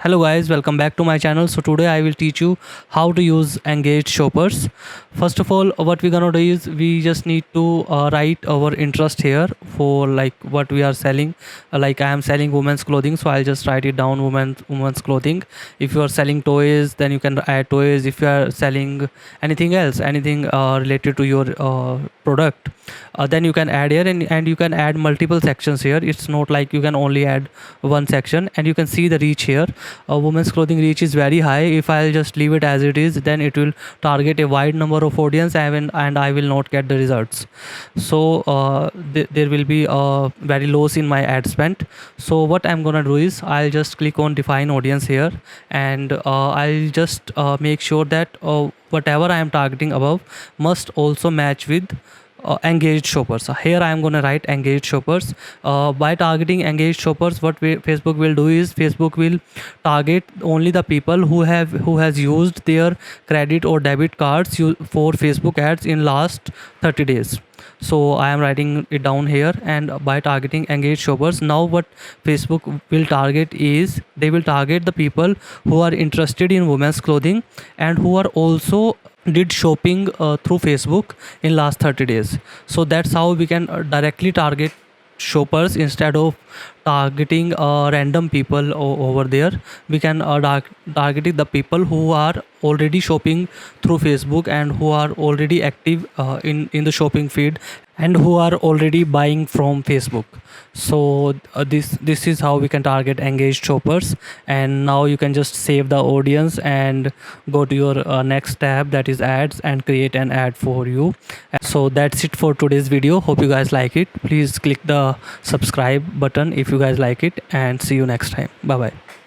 Hello guys, welcome back to my channel. So today I will teach you how to use engaged shoppers. First of all, what we're gonna do is we just need to write our interest here for like what we are selling. Like I am selling women's clothing, so I'll just write it down women's clothing. If you are selling toys, then you can add toys. If you are selling anything else, anything related to your product, then you can add here, and you can add multiple sections here. It's not like you can only add one section. And you can see the reach here. Women's clothing reach is very high. If I'll just leave it as it is, then it will target a wide number of audience, and I will not get the results. So there will be very loss in my ad spend. So what I'm gonna do is I'll just click on define audience here, and I'll just make sure that whatever I am targeting above must also match with engaged shoppers. Here I am going to write engaged shoppers. By targeting engaged shoppers, what Facebook will do is Facebook will target only the people who has used their credit or debit cards for Facebook ads in last 30 days. So I am writing it down here. And by targeting engaged shoppers, now what Facebook will target is they will target the people who are interested in women's clothing and who are also did shopping through Facebook in last 30 days. So that's how we can directly target shoppers instead of targeting random people over there. We can targeting the people who are already shopping through Facebook and who are already active in the shopping feed, and who are already buying from Facebook. So this is how we can target engaged shoppers. And now you can just save the audience and go to your next tab, that is ads, and create an ad for you. So that's it for today's video. Hope you guys like it. Please click the subscribe button if you guys like it, and see you next time. Bye bye.